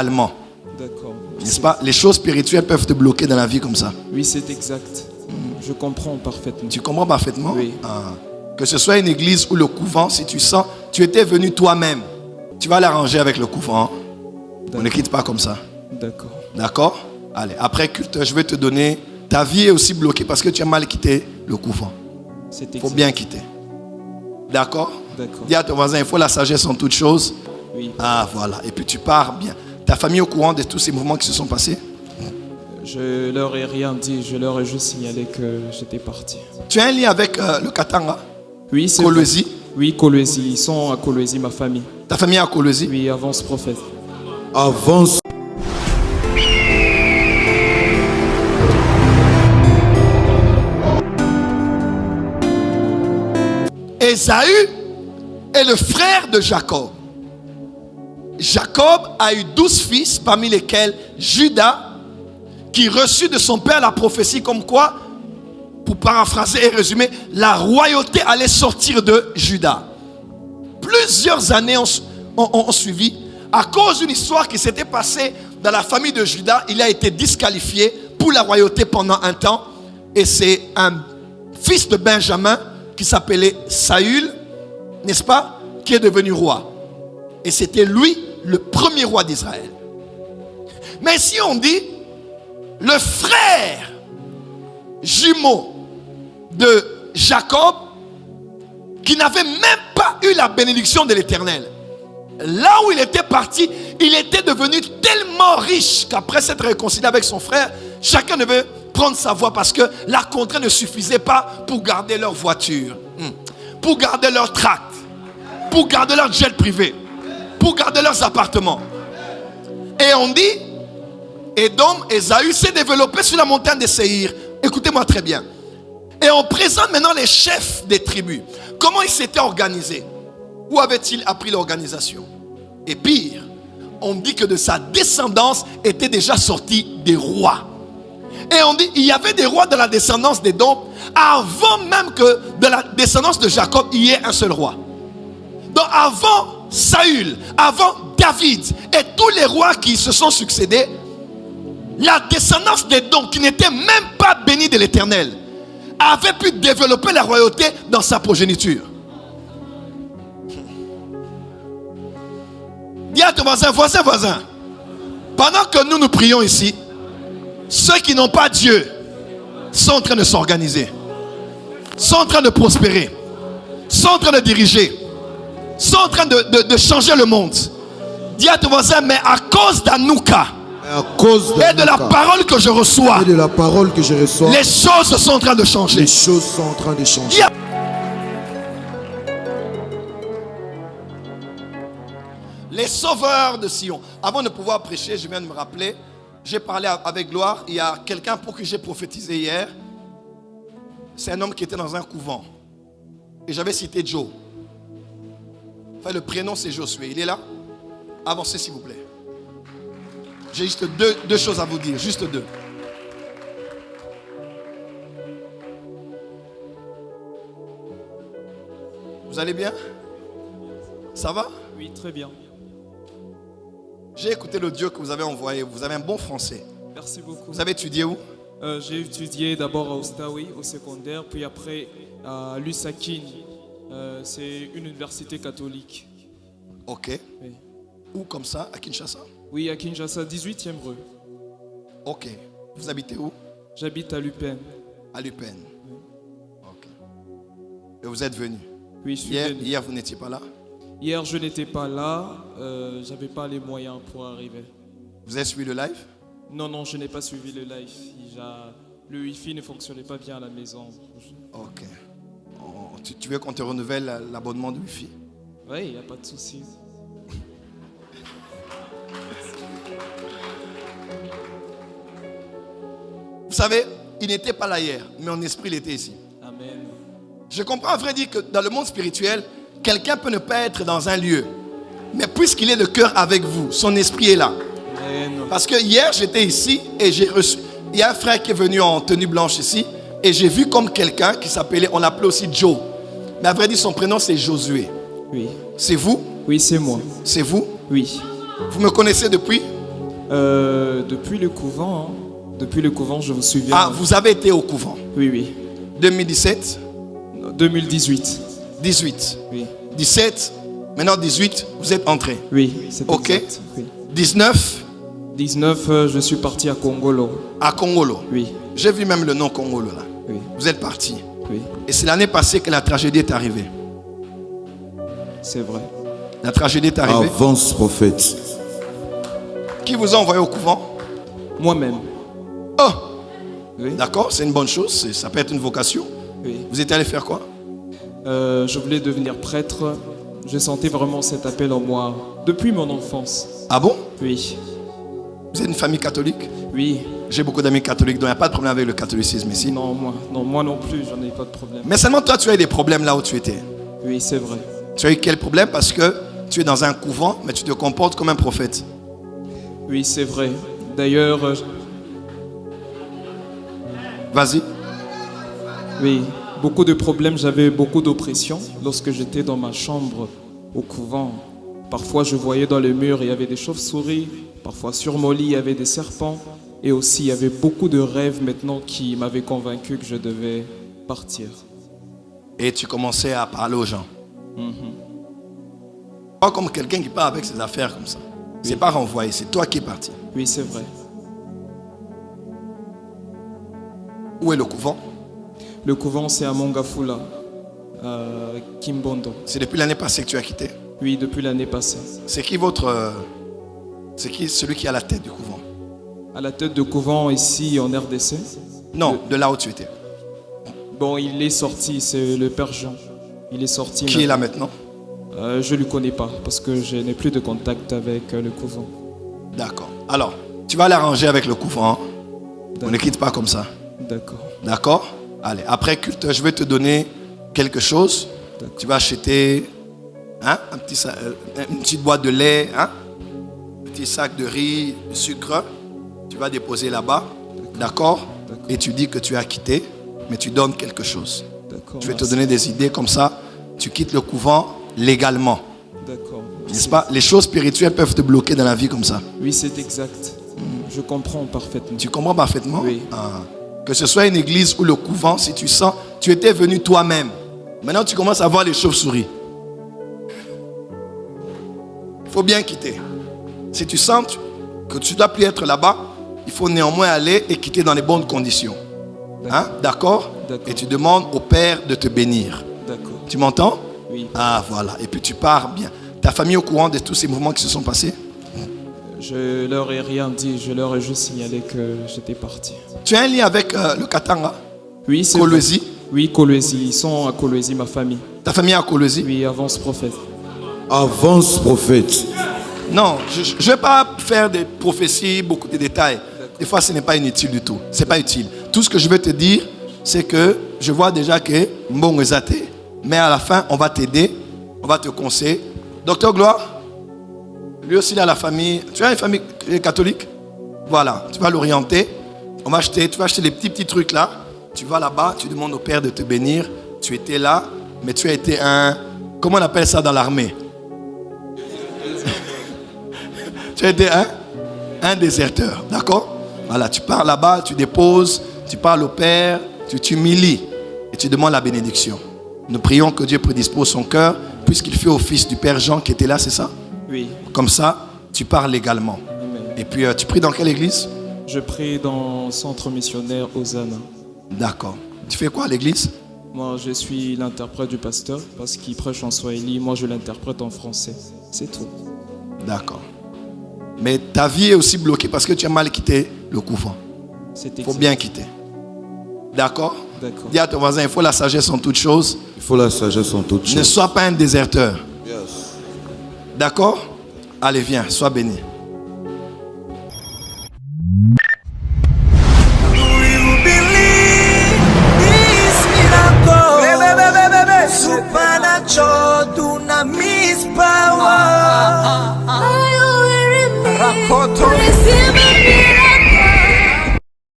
allemand. D'accord. N'est-ce pas? Les choses spirituelles peuvent te bloquer dans la vie comme ça. Oui, c'est exact. Je comprends parfaitement. Tu comprends parfaitement? Oui. Que ce soit une église ou le couvent, si tu sens, tu étais venu toi-même, tu vas l'arranger avec le couvent. On ne quitte pas comme ça. D'accord. D'accord? Allez, après culte, je vais te donner. Ta vie est aussi bloquée parce que tu as mal quitté le couvent. Il faut bien quitter. D'accord? D'accord. Dis à ton voisin, il faut la sagesse en toutes choses. Oui. Ah, voilà. Et puis tu pars bien. Ta famille est au courant de tous ces mouvements qui se sont passés? Je leur ai rien dit. Je leur ai juste signalé que j'étais parti. Tu as un lien avec le Katanga? Oui, c'est Kolwezi? Oui, Kolwezi. Ils sont à Kolwezi, ma famille. Ta famille est à Kolwezi? Oui, avance prophète. Avance. Ésaü est le frère de Jacob. Jacob a eu 12 fils, parmi lesquels Judas, qui reçut de son père la prophétie comme quoi, pour paraphraser et résumer, la royauté allait sortir de Judas. Plusieurs années ont suivi. À cause d'une histoire qui s'était passée dans la famille de Judas, il a été disqualifié pour la royauté pendant un temps. Et c'est un fils de Benjamin qui s'appelait Saül, n'est-ce pas, qui est devenu roi. Et c'était lui le premier roi d'Israël. Mais si on dit le frère jumeau de Jacob, qui n'avait même pas eu la bénédiction de l'Éternel, là où il était parti, il était devenu tellement riche qu'après s'être réconcilié avec son frère, chacun devait prendre sa voie parce que la contrainte ne suffisait pas pour garder leur voiture, pour garder leur tract, pour garder leur jet privé, pour garder leurs appartements. Et on dit, Édom, Ésaü s'est développé sur la montagne de Séhir. Écoutez-moi très bien. Et on présente maintenant les chefs des tribus. Comment ils s'étaient organisés? Où avait-il appris l'organisation? Et pire, on dit que de sa descendance étaient déjà sortis des rois. Et on dit, il y avait des rois dans la descendance d'Édom avant même que de la descendance de Jacob, il y ait un seul roi. Donc avant Saül, avant David et tous les rois qui se sont succédés, la descendance d'Édom, qui n'était même pas bénie de l'Éternel, avait pu développer la royauté dans sa progéniture. Dis à ton voisin, voisin, pendant que nous prions ici, ceux qui n'ont pas Dieu sont en train de s'organiser, sont en train de prospérer, sont en train de diriger, sont en train de changer le monde. Dis à ton voisin, mais à cause d'Anouka et de la parole que je reçois, les choses sont en train de changer. Les choses sont en train de changer. Les sauveurs de Sion. Avant de pouvoir prêcher, je viens de me rappeler, j'ai parlé avec gloire. Il y a quelqu'un pour qui j'ai prophétisé hier. C'est un homme qui était dans un couvent. Et j'avais cité Joe. Enfin, le prénom c'est Josué. Il est là? Avancez s'il vous plaît. J'ai juste deux choses à vous dire. Juste deux. Vous allez bien? Ça va? Oui, très bien. J'ai écouté l'audio que vous avez envoyé. Vous avez un bon français. Merci beaucoup. Vous avez étudié où? J'ai étudié d'abord à Ostawi, au secondaire, puis après à l'USAKIN. C'est une université catholique. Ok. Oui. Où comme ça? À Kinshasa? Oui, à Kinshasa, 18e rue. Ok. Vous habitez où? J'habite à Lupin. À Lupin. Ok. Et vous êtes venu? Oui, je suis venu. Hier, vous n'étiez pas là? Hier, je n'étais pas là. J'avais pas les moyens pour arriver. Vous avez suivi le live? Non, je n'ai pas suivi le live. Le Wi-Fi ne fonctionnait pas bien à la maison. Ok. Tu veux qu'on te renouvelle l'abonnement de Wi-Fi? Oui, il n'y a pas de souci. Vous savez, il n'était pas là hier, mais en esprit, il était ici. Amen. Je comprends à vrai dire que dans le monde spirituel, quelqu'un peut ne pas être dans un lieu. Mais puisqu'il est de cœur avec vous, son esprit est là. Amen. Parce que hier, j'étais ici et j'ai reçu... Il y a un frère qui est venu en tenue blanche ici. Et j'ai vu comme quelqu'un qui s'appelait... On l'appelait aussi Joe. Mais à vrai dire, son prénom, c'est Josué. Oui. C'est vous? Oui, c'est moi. C'est vous? Oui. Vous me connaissez depuis? Depuis le couvent, je vous souviens. Ah, vous avez été au couvent. Oui, oui. 2017, 2018. 18, Oui, 17, maintenant 18, vous êtes entré. oui, c'est Ok. exact. Oui. 19, 19, je suis parti à Congolo. à Congolo. Oui, J'ai vu même le nom Congolo là. oui, Vous êtes parti. oui, Et c'est l'année passée que la tragédie est arrivée. c'est vrai. La tragédie est arrivée. Avance, prophète. Qui vous a envoyé au couvent? Moi-même. Oh, Oui, d'accord, c'est une bonne chose. Ça peut être une vocation. oui. Vous étiez allé faire quoi? Je voulais devenir prêtre. Je sentais vraiment cet appel en moi depuis mon enfance. Ah bon? Oui, Vous êtes une famille catholique? oui. J'ai beaucoup d'amis catholiques, donc il n'y a pas de problème avec le catholicisme ici. Non, moi non plus, j'en ai pas de problème. Mais seulement toi, tu as eu des problèmes là où tu étais. Oui, c'est vrai. Tu as eu quel problème? Parce que tu es dans un couvent, mais tu te comportes comme un prophète. Oui, c'est vrai. D'ailleurs, Vas-y. oui, beaucoup de problèmes, j'avais beaucoup d'oppression lorsque j'étais dans ma chambre au couvent. Parfois, je voyais dans le mur, il y avait des chauves-souris. Parfois, sur mon lit, il y avait des serpents. Et aussi, il y avait beaucoup de rêves maintenant qui m'avaient convaincu que je devais partir. Et tu commençais à parler aux gens. Pas comme quelqu'un qui part avec ses affaires comme ça. C'est pas renvoyé, c'est toi qui es parti. Oui, c'est vrai. Où est le couvent? Le couvent, c'est à Mongafula, à Kimbondo. C'est depuis l'année passée que tu as quitté. Oui, depuis l'année passée. C'est qui c'est qui celui qui est à la tête du couvent? À la tête de couvent ici en RDC. Non, de là où tu étais. Bon, il est sorti, c'est le père Jean. Il est sorti. Qui est là maintenant? Je ne le connais pas parce que je n'ai plus de contact avec le couvent. D'accord. Alors, tu vas l'arranger avec le couvent. Hein? On D'accord. ne quitte pas comme ça. D'accord. D'accord? Allez, après culte, je vais te donner quelque chose. D'accord. Tu vas acheter une petite boîte de lait, un petit sac de riz, de sucre. Tu vas déposer là-bas. D'accord? D'accord. Et tu dis que tu as quitté, mais tu donnes quelque chose. D'accord. Je vais te merci. donner des idées comme ça. Tu quittes le couvent légalement. D'accord. N'est-ce pas? Les choses spirituelles peuvent te bloquer dans la vie comme ça. Oui, c'est exact. Je comprends parfaitement. Tu comprends parfaitement? Oui. Ah. Que ce soit une église ou le couvent, si tu sens, tu étais venu toi-même. Maintenant, tu commences à voir les chauves-souris. Il faut bien quitter. Si tu sens que tu ne dois plus être là-bas, il faut néanmoins aller et quitter dans les bonnes conditions. Hein? D'accord? D'accord. Et tu demandes au Père de te bénir. D'accord. Tu m'entends? Oui. Ah, voilà. Et puis tu pars bien. Ta famille est au courant de tous ces mouvements qui se sont passés? Je leur ai rien dit. Je leur ai juste signalé que j'étais parti. Tu as un lien avec le Katanga? Oui, c'est Kolwezi? vrai. Oui, Kolwezi. Ils sont à Kolwezi, ma famille. Ta famille est à Kolwezi? Oui, avance prophète. Avance, prophète. Non, je ne vais pas faire des prophéties, beaucoup de détails. Des fois, ce n'est pas inutile du tout. Ce n'est pas utile. Tout ce que je vais te dire, c'est que je vois déjà que bon exaté, mais à la fin, on va t'aider, on va te conseiller. Docteur Gloire, lui aussi, il a la famille. Tu as une famille catholique? Voilà, tu vas l'orienter. Tu vas acheter les petits trucs là. Tu vas là-bas, tu demandes au Père de te bénir. Tu étais là, mais tu as été comment on appelle ça dans l'armée? Tu as été un déserteur, d'accord? Voilà, tu pars là-bas, tu déposes, tu parles au Père, tu t'humilies et tu demandes la bénédiction. Nous prions que Dieu prédispose son cœur, puisqu'il fait office du Père Jean qui était là, c'est ça? Oui. Comme ça, tu pars légalement. Amen. Et puis, tu pries dans quelle église? Je prie dans le centre missionnaire Hosanna. D'accord. Tu fais quoi à l'église? Moi, je suis l'interprète du pasteur parce qu'il prêche en swahili. Moi, je l'interprète en français. C'est tout. D'accord. Mais ta vie est aussi bloquée parce que tu as mal quitté le couvent. C'est Il faut exact. bien quitter. D'accord? D'accord. Dis à ton voisin, il faut la sagesse en toutes choses. Il faut la sagesse en toutes Ne choses. sois pas un déserteur. Yes. D'accord? Allez, viens, sois béni.